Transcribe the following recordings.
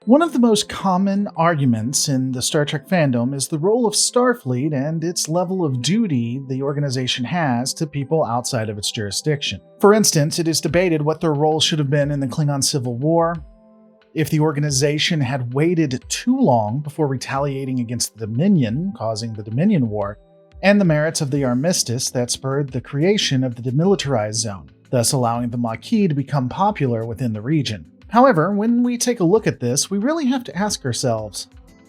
One of the most common arguments in the Star Trek fandom is the role of Starfleet and its level of duty the organization has to people outside of its jurisdiction. For instance, it is debated what their role should have been in the Klingon Civil War, if the organization had waited too long before retaliating against the Dominion, causing the Dominion War, and the merits of the armistice that spurred the creation of the demilitarized zone, thus allowing the Maquis to become popular within the region. However, when we take a look at this, we really have to ask ourselves,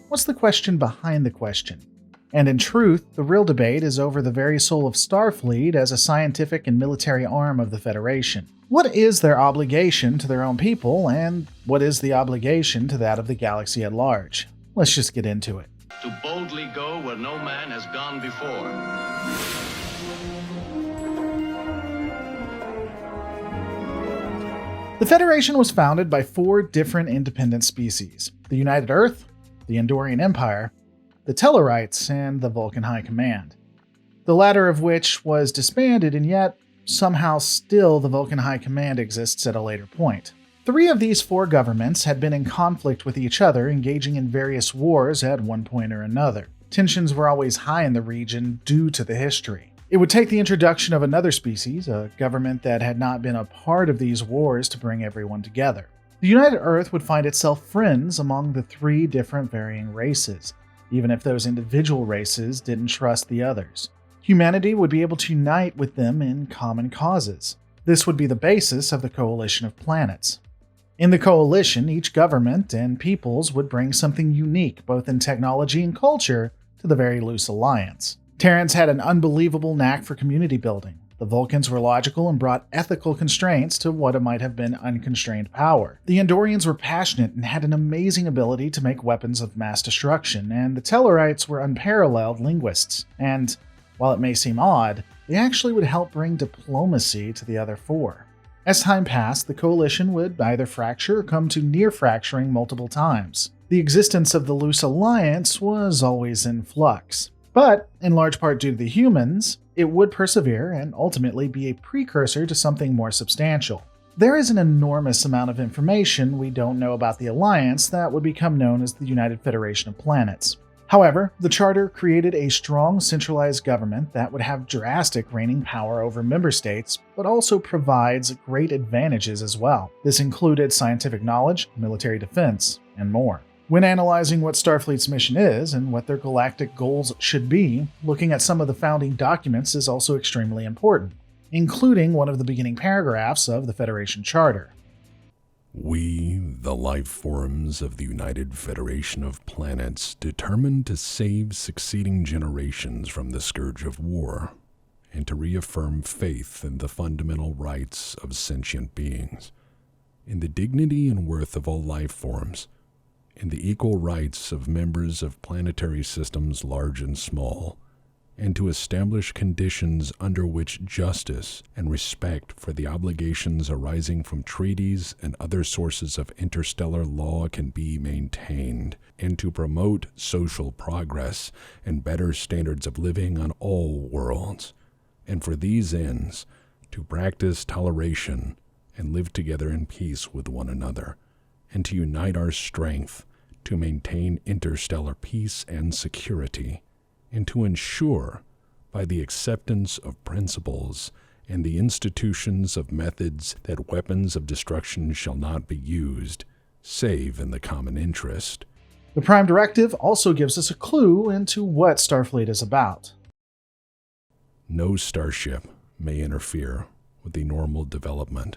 what's the question behind the question? And in truth, the real debate is over the very soul of Starfleet as a scientific and military arm of the Federation. What is their obligation to their own people, and what is the obligation to that of the galaxy at large? Let's just get into it. To boldly go where no man has gone before. The Federation was founded by 4 different independent species: the United Earth, the Andorian Empire, the Tellarites, and the Vulcan High Command. The latter of which was disbanded, and yet, somehow still the Vulcan High Command exists at a later point. 3 of these 4 governments had been in conflict with each other, engaging in various wars at one point or another. Tensions were always high in the region due to the history. It would take the introduction of another species, a government that had not been a part of these wars, to bring everyone together. The United Earth would find itself friends among the 3 different varying races, even if those individual races didn't trust the others. Humanity would be able to unite with them in common causes. This would be the basis of the coalition of planets. In the coalition, each government and peoples would bring something unique, both in technology and culture, to the very loose alliance. Terrans had an unbelievable knack for community building. The Vulcans were logical and brought ethical constraints to what might have been unconstrained power. The Andorians were passionate and had an amazing ability to make weapons of mass destruction, and the Tellarites were unparalleled linguists. And, while it may seem odd, they actually would help bring diplomacy to the other 4. As time passed, the coalition would either fracture or come to near fracturing multiple times. The existence of the loose alliance was always in flux. But, in large part due to the humans, it would persevere and ultimately be a precursor to something more substantial. There is an enormous amount of information we don't know about the Alliance that would become known as the United Federation of Planets. However, the Charter created a strong centralized government that would have drastic reigning power over member states, but also provides great advantages as well. This included scientific knowledge, military defense, and more. When analyzing what Starfleet's mission is and what their galactic goals should be, looking at some of the founding documents is also extremely important, including one of the beginning paragraphs of the Federation Charter. We, the life forms of the United Federation of Planets, determined to save succeeding generations from the scourge of war, and to reaffirm faith in the fundamental rights of sentient beings, in the dignity and worth of all life forms, in the equal rights of members of planetary systems large and small, and to establish conditions under which justice and respect for the obligations arising from treaties and other sources of interstellar law can be maintained, and to promote social progress and better standards of living on all worlds, and for these ends, to practice toleration and live together in peace with one another, and to unite our strength to maintain interstellar peace and security, and to ensure, by the acceptance of principles and the institutions of methods, that weapons of destruction shall not be used, save in the common interest. The Prime Directive also gives us a clue into what Starfleet is about. No starship may interfere with the normal development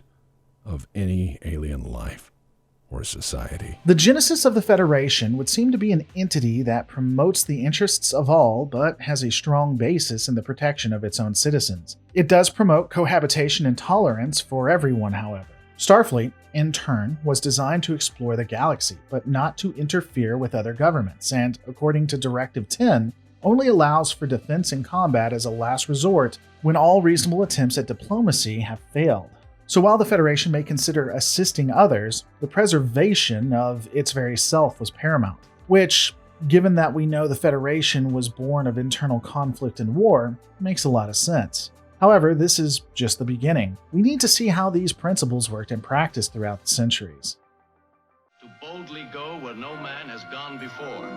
of any alien life or society. The genesis of the Federation would seem to be an entity that promotes the interests of all, but has a strong basis in the protection of its own citizens. It does promote cohabitation and tolerance for everyone, however. Starfleet, in turn, was designed to explore the galaxy, but not to interfere with other governments, and, according to Directive 10, only allows for defense and combat as a last resort when all reasonable attempts at diplomacy have failed. So while the Federation may consider assisting others, the preservation of its very self was paramount, which, given that we know the Federation was born of internal conflict and war, makes a lot of sense. However, this is just the beginning. We need to see how these principles worked in practice throughout the centuries. To boldly go where no man has gone before.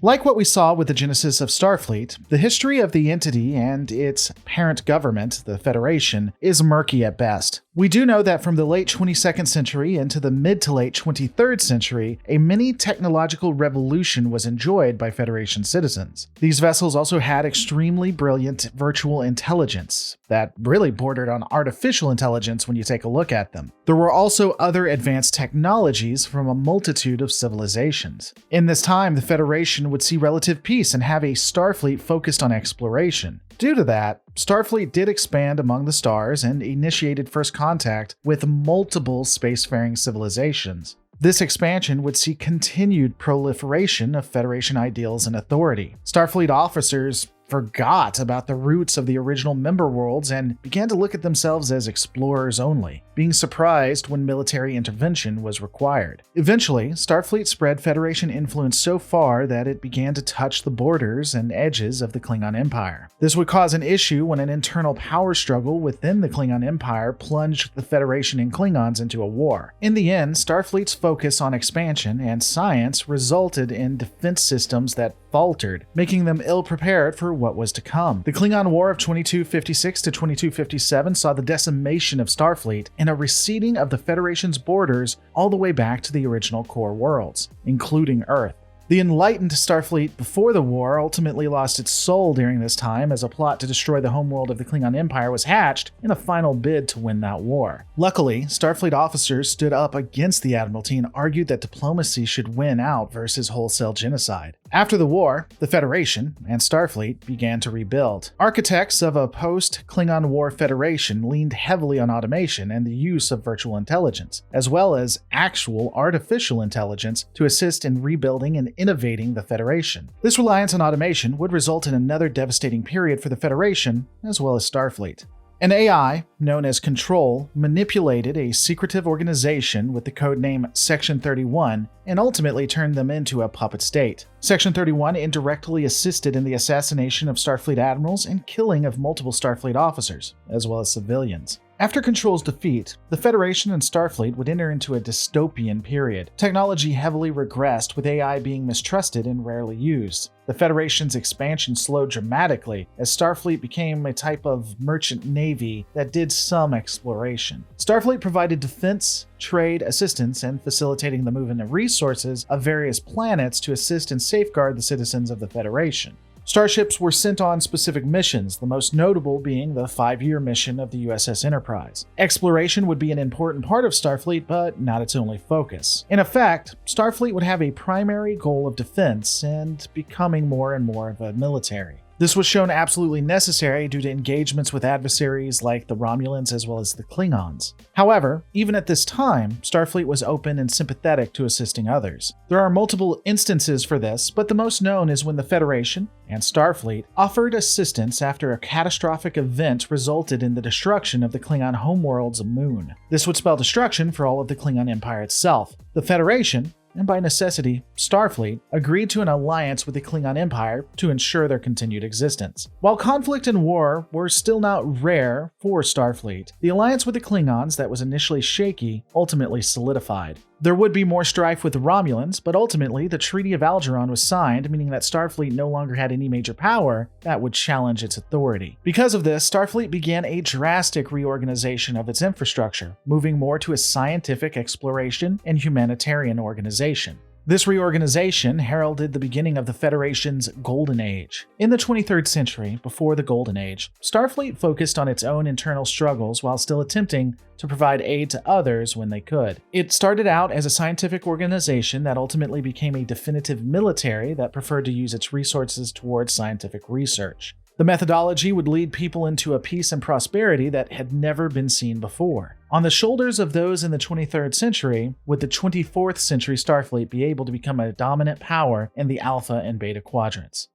Like what we saw with the genesis of Starfleet, the history of the entity and its parent government, the Federation, is murky at best. We do know that from the late 22nd century into the mid to late 23rd century, a mini technological revolution was enjoyed by Federation citizens. These vessels also had extremely brilliant virtual intelligence that really bordered on artificial intelligence when you take a look at them. There were also other advanced technologies from a multitude of civilizations. In this time, the Federation would see relative peace and have a Starfleet focused on exploration. Due to that, Starfleet did expand among the stars and initiated first contact with multiple spacefaring civilizations. This expansion would see continued proliferation of Federation ideals and authority. Starfleet officers forgot about the roots of the original member worlds and began to look at themselves as explorers only, being surprised when military intervention was required. Eventually, Starfleet spread Federation influence so far that it began to touch the borders and edges of the Klingon Empire. This would cause an issue when an internal power struggle within the Klingon Empire plunged the Federation and Klingons into a war. In the end, Starfleet's focus on expansion and science resulted in defense systems that faltered, making them ill-prepared for what was to come. The Klingon War of 2256 to 2257 saw the decimation of Starfleet and a receding of the Federation's borders all the way back to the original core worlds, including Earth. The enlightened Starfleet before the war ultimately lost its soul during this time as a plot to destroy the homeworld of the Klingon Empire was hatched in a final bid to win that war. Luckily, Starfleet officers stood up against the Admiralty and argued that diplomacy should win out versus wholesale genocide. After the war, the Federation and Starfleet began to rebuild. Architects of a post-Klingon War Federation leaned heavily on automation and the use of virtual intelligence, as well as actual artificial intelligence to assist in rebuilding and innovating the Federation. This reliance on automation would result in another devastating period for the Federation, as well as Starfleet. An AI, known as Control, manipulated a secretive organization with the codename Section 31 and ultimately turned them into a puppet state. Section 31 indirectly assisted in the assassination of Starfleet admirals and killing of multiple Starfleet officers, as well as civilians. After Control's defeat, the Federation and Starfleet would enter into a dystopian period. Technology heavily regressed, with AI being mistrusted and rarely used. The Federation's expansion slowed dramatically as Starfleet became a type of merchant navy that did some exploration. Starfleet provided defense, trade, assistance, and facilitating the movement of resources of various planets to assist and safeguard the citizens of the Federation. Starships were sent on specific missions, the most notable being the 5-year mission of the USS Enterprise. Exploration would be an important part of Starfleet, but not its only focus. In effect, Starfleet would have a primary goal of defense and becoming more and more of a military. This was shown absolutely necessary due to engagements with adversaries like the Romulans as well as the Klingons. However, even at this time, Starfleet was open and sympathetic to assisting others. There are multiple instances for this, but the most known is when the Federation and Starfleet offered assistance after a catastrophic event resulted in the destruction of the Klingon homeworld's moon. This would spell destruction for all of the Klingon Empire itself. The Federation, and by necessity, Starfleet, agreed to an alliance with the Klingon Empire to ensure their continued existence. While conflict and war were still not rare for Starfleet, the alliance with the Klingons that was initially shaky ultimately solidified. There would be more strife with the Romulans, but ultimately the Treaty of Algernon was signed, meaning that Starfleet no longer had any major power that would challenge its authority. Because of this, Starfleet began a drastic reorganization of its infrastructure, moving more to a scientific exploration and humanitarian organization. This reorganization heralded the beginning of the Federation's Golden Age. In the 23rd century, before the Golden Age, Starfleet focused on its own internal struggles while still attempting to provide aid to others when they could. It started out as a scientific organization that ultimately became a definitive military that preferred to use its resources towards scientific research. The methodology would lead people into a peace and prosperity that had never been seen before. On the shoulders of those in the 23rd century, would the 24th century Starfleet be able to become a dominant power in the Alpha and Beta quadrants?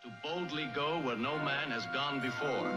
To boldly go where no man has gone before.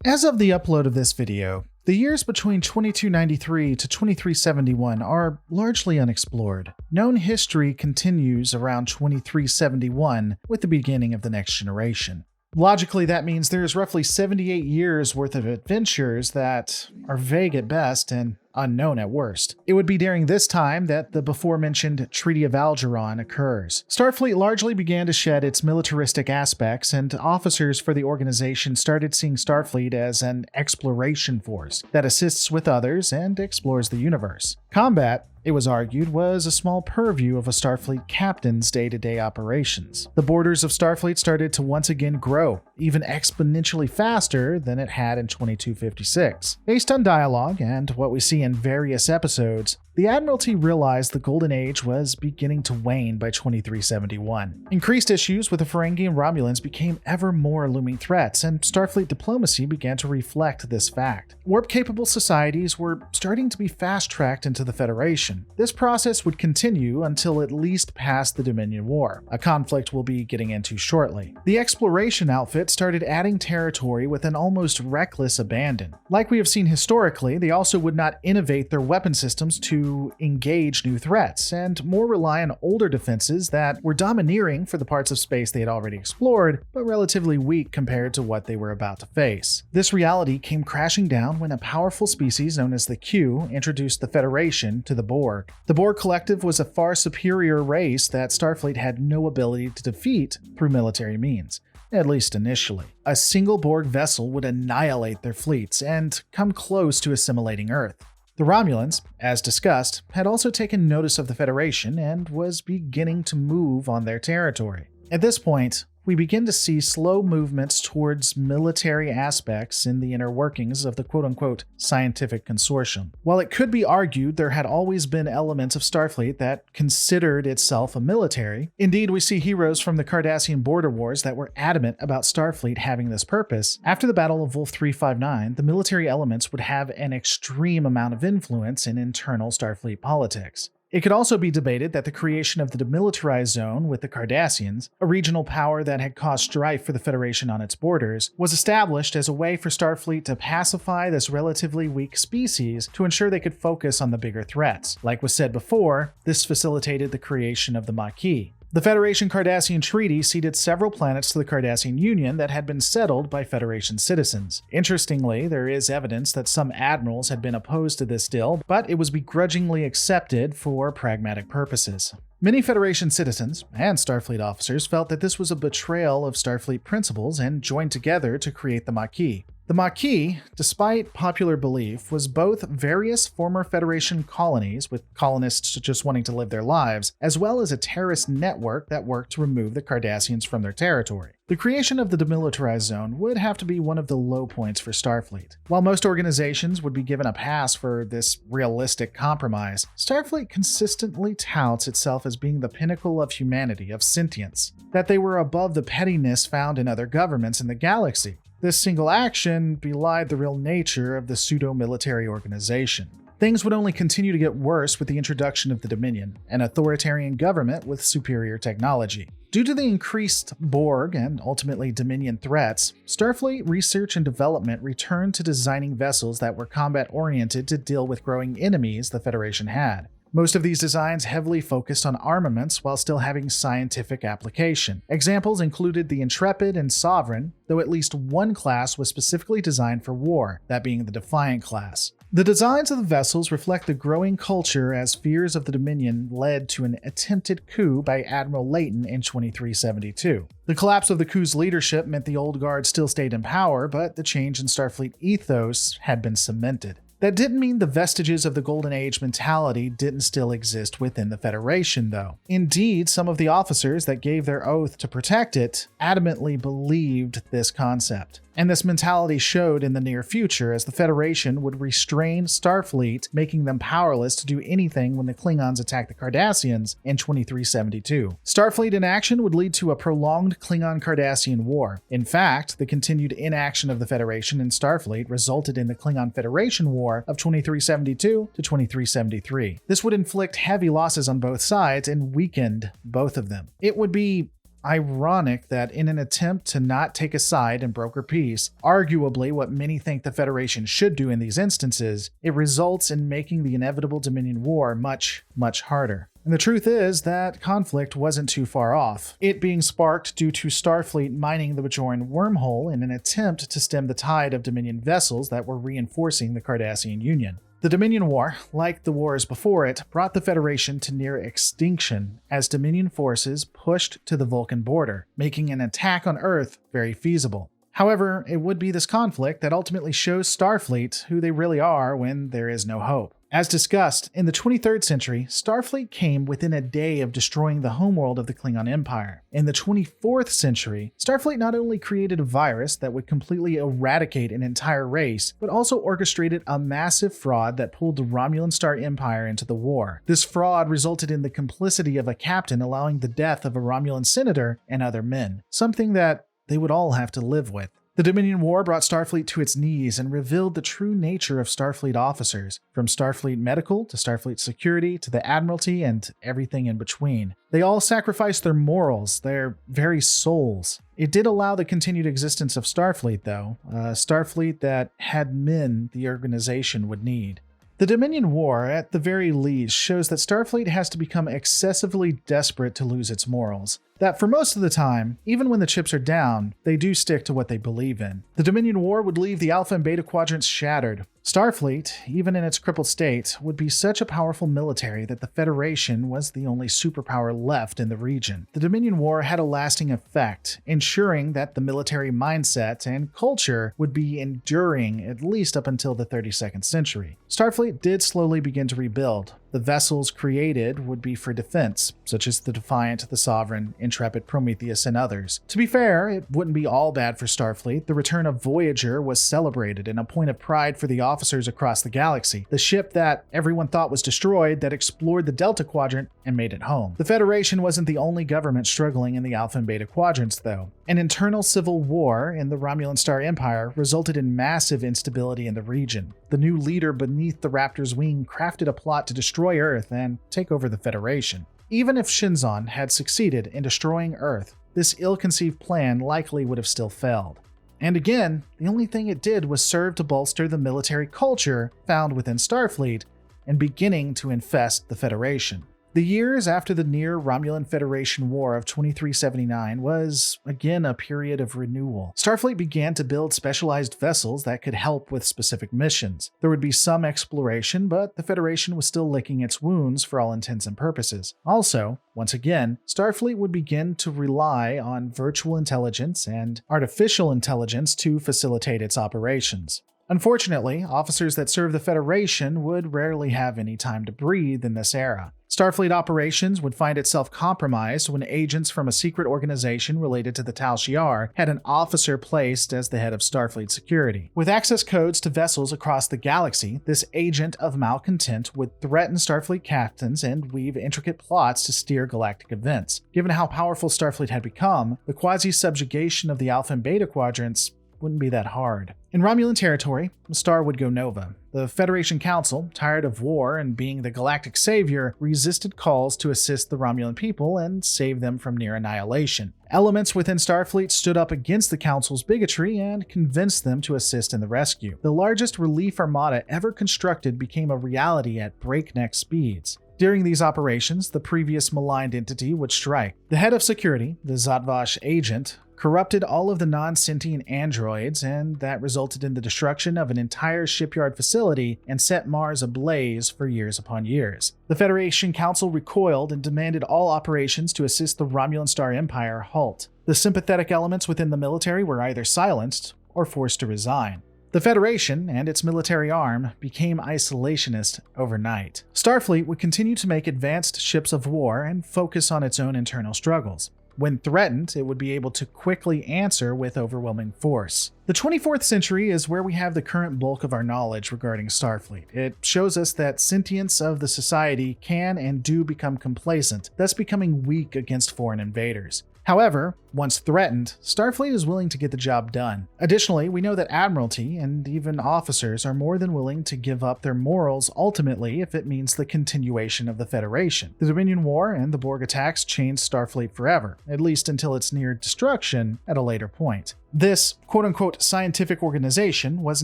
As of the upload of this video, The years between 2293 to 2371 are largely unexplored. Known history continues around 2371 with the beginning of the next generation. Logically, that means there's roughly 78 years worth of adventures that are vague at best and unknown at worst. It would be during this time that the before-mentioned Treaty of Algeron occurs. Starfleet largely began to shed its militaristic aspects, and officers for the organization started seeing Starfleet as an exploration force that assists with others and explores the universe. Combat, it was argued, was a small purview of a Starfleet captain's day-to-day operations. The borders of Starfleet started to once again grow, even exponentially faster than it had in 2256. Based on dialogue and what we see in various episodes, the Admiralty realized the Golden Age was beginning to wane by 2371. Increased issues with the Ferengi and Romulans became ever more looming threats, and Starfleet diplomacy began to reflect this fact. Warp-capable societies were starting to be fast-tracked into the Federation. This process would continue until at least past the Dominion War, a conflict we'll be getting into shortly. The exploration outfit started adding territory with an almost reckless abandon. Like we have seen historically, they also would not innovate their weapon systems to engage new threats, and more rely on older defenses that were domineering for the parts of space they had already explored, but relatively weak compared to what they were about to face. This reality came crashing down when a powerful species known as the Q introduced the Federation to the Borg. The Borg Collective was a far superior race that Starfleet had no ability to defeat through military means. At least initially. A single Borg vessel would annihilate their fleets and come close to assimilating Earth. The Romulans, as discussed, had also taken notice of the Federation and was beginning to move on their territory. At this point, we begin to see slow movements towards military aspects in the inner workings of the quote-unquote scientific consortium. While it could be argued there had always been elements of Starfleet that considered itself a military, indeed we see heroes from the Cardassian border wars that were adamant about Starfleet having this purpose. After the Battle of Wolf 359, the military elements would have an extreme amount of influence in internal Starfleet politics. It could also be debated that the creation of the demilitarized zone with the Cardassians, a regional power that had caused strife for the Federation on its borders, was established as a way for Starfleet to pacify this relatively weak species to ensure they could focus on the bigger threats. Like was said before, this facilitated the creation of the Maquis. The Federation-Cardassian Treaty ceded several planets to the Cardassian Union that had been settled by Federation citizens. Interestingly, there is evidence that some admirals had been opposed to this deal, but it was begrudgingly accepted for pragmatic purposes. Many Federation citizens and Starfleet officers felt that this was a betrayal of Starfleet principles and joined together to create the Maquis. The Maquis, despite popular belief, was both various former Federation colonies, with colonists just wanting to live their lives, as well as a terrorist network that worked to remove the Cardassians from their territory. The creation of the demilitarized zone would have to be one of the low points for Starfleet. While most organizations would be given a pass for this realistic compromise, Starfleet consistently touts itself as being the pinnacle of humanity, of sentience, that they were above the pettiness found in other governments in the galaxy. This single action belied the real nature of the pseudo-military organization. Things would only continue to get worse with the introduction of the Dominion, an authoritarian government with superior technology. Due to the increased Borg and ultimately Dominion threats, Starfleet research and development returned to designing vessels that were combat-oriented to deal with growing enemies the Federation had. Most of these designs heavily focused on armaments while still having scientific application. Examples included the Intrepid and Sovereign, though at least one class was specifically designed for war, that being the Defiant class. The designs of the vessels reflect the growing culture as fears of the Dominion led to an attempted coup by Admiral Layton in 2372. The collapse of the coup's leadership meant the Old Guard still stayed in power, but the change in Starfleet ethos had been cemented. That didn't mean the vestiges of the Golden Age mentality didn't still exist within the Federation, though. Indeed, some of the officers that gave their oath to protect it adamantly believed this concept. And this mentality showed in the near future as the Federation would restrain Starfleet, making them powerless to do anything when the Klingons attacked the Cardassians in 2372. Starfleet inaction would lead to a prolonged Klingon-Cardassian war. In fact, the continued inaction of the Federation and Starfleet resulted in the Klingon-Federation War of 2372 to 2373. This would inflict heavy losses on both sides and weakened both of them. It would be ironic that in an attempt to not take a side and broker peace, arguably what many think the Federation should do in these instances, it results in making the inevitable Dominion War much, much harder. And the truth is that conflict wasn't too far off, it being sparked due to Starfleet mining the Bajoran wormhole in an attempt to stem the tide of Dominion vessels that were reinforcing the Cardassian Union. The Dominion War, like the wars before it, brought the Federation to near extinction as Dominion forces pushed to the Vulcan border, making an attack on Earth very feasible. However, it would be this conflict that ultimately shows Starfleet who they really are when there is no hope. As discussed, in the 23rd century, Starfleet came within a day of destroying the homeworld of the Klingon Empire. In the 24th century, Starfleet not only created a virus that would completely eradicate an entire race, but also orchestrated a massive fraud that pulled the Romulan Star Empire into the war. This fraud resulted in the complicity of a captain allowing the death of a Romulan senator and other men, something that they would all have to live with. The Dominion War brought Starfleet to its knees and revealed the true nature of Starfleet officers, from Starfleet Medical to Starfleet Security to the Admiralty and everything in between. They all sacrificed their morals, their very souls. It did allow the continued existence of Starfleet, though, a Starfleet that had men the organization would need. The Dominion War, at the very least, shows that Starfleet has to become excessively desperate to lose its morals. That for most of the time, even when the chips are down, they do stick to what they believe in. The Dominion War would leave the Alpha and Beta quadrants shattered. Starfleet, even in its crippled state, would be such a powerful military that the Federation was the only superpower left in the region. The Dominion War had a lasting effect, ensuring that the military mindset and culture would be enduring at least up until the 32nd century. Starfleet did slowly begin to rebuild. The vessels created would be for defense, such as the Defiant, the Sovereign, Intrepid, Prometheus, and others. To be fair, it wouldn't be all bad for Starfleet. The return of Voyager was celebrated and a point of pride for the officers across the galaxy. The ship that everyone thought was destroyed that explored the Delta Quadrant and made it home. The Federation wasn't the only government struggling in the Alpha and Beta quadrants, though. An internal civil war in the Romulan Star Empire resulted in massive instability in the region. The new leader beneath the Raptor's wing crafted a plot to destroy Earth and take over the Federation. Even if Shinzon had succeeded in destroying Earth, this ill-conceived plan likely would have still failed. And again, the only thing it did was serve to bolster the military culture found within Starfleet and beginning to infest the Federation. The years after the near-Romulan Federation War of 2379 was, again, a period of renewal. Starfleet began to build specialized vessels that could help with specific missions. There would be some exploration, but the Federation was still licking its wounds for all intents and purposes. Also, once again, Starfleet would begin to rely on virtual intelligence and artificial intelligence to facilitate its operations. Unfortunately, officers that serve the Federation would rarely have any time to breathe in this era. Starfleet operations would find itself compromised when agents from a secret organization related to the Tal Shiar had an officer placed as the head of Starfleet security. With access codes to vessels across the galaxy, this agent of malcontent would threaten Starfleet captains and weave intricate plots to steer galactic events. Given how powerful Starfleet had become, the quasi-subjugation of the Alpha and Beta quadrants wouldn't be that hard. In Romulan territory, the star would go nova. The Federation Council, tired of war and being the galactic savior, resisted calls to assist the Romulan people and save them from near annihilation. Elements within Starfleet stood up against the Council's bigotry and convinced them to assist in the rescue. The largest relief armada ever constructed became a reality at breakneck speeds. During these operations, the previous maligned entity would strike. The head of security, the Zadvash agent, corrupted all of the non-sentient androids, and that resulted in the destruction of an entire shipyard facility and set Mars ablaze for years upon years. The Federation Council recoiled and demanded all operations to assist the Romulan Star Empire halt. The sympathetic elements within the military were either silenced or forced to resign. The Federation and its military arm became isolationist overnight. Starfleet would continue to make advanced ships of war and focus on its own internal struggles. When threatened, it would be able to quickly answer with overwhelming force. The 24th century is where we have the current bulk of our knowledge regarding Starfleet. It shows us that sentience of the society can and do become complacent, thus becoming weak against foreign invaders. However, once threatened, Starfleet is willing to get the job done. Additionally, we know that Admiralty and even officers are more than willing to give up their morals ultimately if it means the continuation of the Federation. The Dominion War and the Borg attacks changed Starfleet forever, at least until its near destruction at a later point. This quote-unquote scientific organization was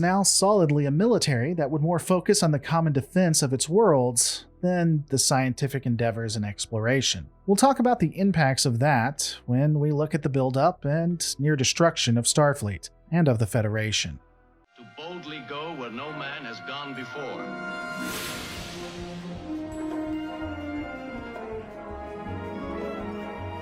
now solidly a military that would more focus on the common defense of its worlds than the scientific endeavors and exploration. We'll talk about the impacts of that when we look at the buildup and near destruction of Starfleet and of the Federation. To boldly go where no man has gone before.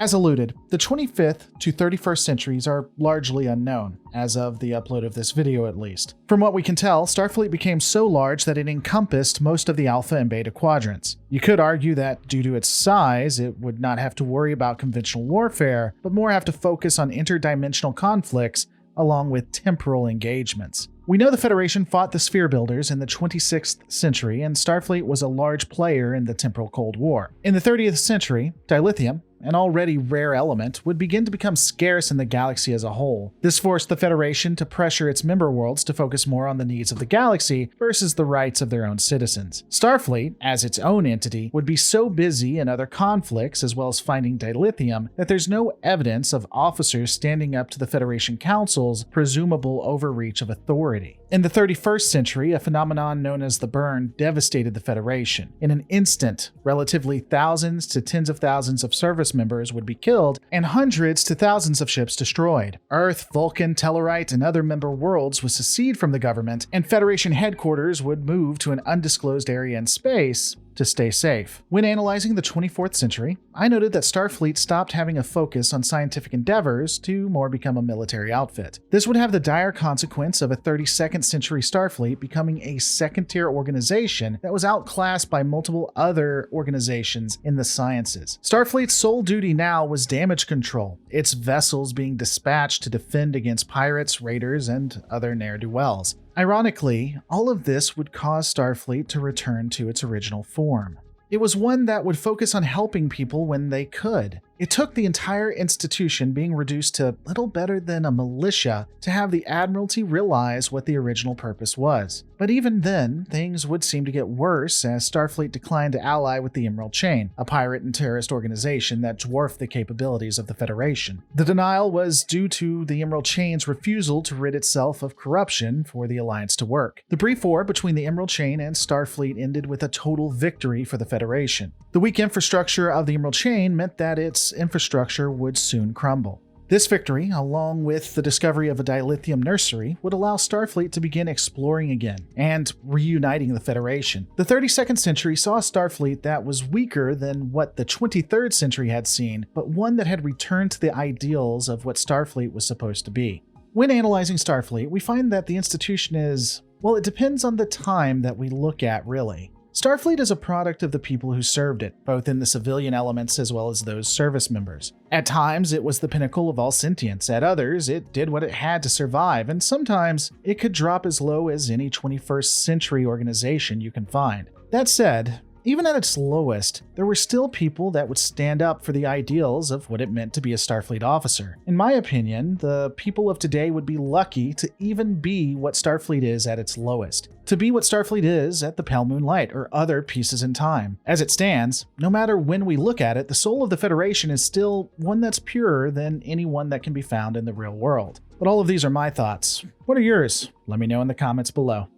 As alluded, the 25th to 31st centuries are largely unknown, as of the upload of this video at least. From what we can tell, Starfleet became so large that it encompassed most of the Alpha and Beta quadrants. You could argue that due to its size, it would not have to worry about conventional warfare, but more have to focus on interdimensional conflicts along with temporal engagements. We know the Federation fought the Sphere Builders in the 26th century, and Starfleet was a large player in the temporal Cold War. In the 30th century, dilithium, an already rare element, would begin to become scarce in the galaxy as a whole. This forced the Federation to pressure its member worlds to focus more on the needs of the galaxy versus the rights of their own citizens. Starfleet, as its own entity, would be so busy in other conflicts as well as finding dilithium that there's no evidence of officers standing up to the Federation Council's presumable overreach of authority. In the 31st century, a phenomenon known as the Burn devastated the Federation. In an instant, relatively thousands to tens of thousands of service members would be killed, and hundreds to thousands of ships destroyed. Earth, Vulcan, Tellarite, and other member worlds would secede from the government, and Federation headquarters would move to an undisclosed area in space to stay safe. When analyzing the 24th century, I noted that Starfleet stopped having a focus on scientific endeavors to more become a military outfit. This would have the dire consequence of a 32nd century Starfleet becoming a second-tier organization that was outclassed by multiple other organizations in the sciences. Starfleet's sole duty now was damage control, its vessels being dispatched to defend against pirates, raiders, and other ne'er-do-wells. Ironically, all of this would cause Starfleet to return to its original form. It was one that would focus on helping people when they could. It took the entire institution being reduced to little better than a militia to have the Admiralty realize what the original purpose was. But even then, things would seem to get worse as Starfleet declined to ally with the Emerald Chain, a pirate and terrorist organization that dwarfed the capabilities of the Federation. The denial was due to the Emerald Chain's refusal to rid itself of corruption for the Alliance to work. The brief war between the Emerald Chain and Starfleet ended with a total victory for the Federation. The weak infrastructure of the Emerald Chain meant that its infrastructure would soon crumble. This victory, along with the discovery of a dilithium nursery, would allow Starfleet to begin exploring again and reuniting the Federation. The 32nd century saw a Starfleet that was weaker than what the 23rd century had seen, but one that had returned to the ideals of what Starfleet was supposed to be. When analyzing Starfleet, we find that the institution is, well, it depends on the time that we look at, really. Starfleet is a product of the people who served it, both in the civilian elements as well as those service members. At times, it was the pinnacle of all sentience. At others, it did what it had to survive, and sometimes it could drop as low as any 21st century organization you can find. That said, even at its lowest, there were still people that would stand up for the ideals of what it meant to be a Starfleet officer. In my opinion, the people of today would be lucky to even be what Starfleet is at its lowest. To be what Starfleet is at the Pale Moon Light or other pieces in time. As it stands, no matter when we look at it, the soul of the Federation is still one that's purer than any one that can be found in the real world. But all of these are my thoughts. What are yours? Let me know in the comments below.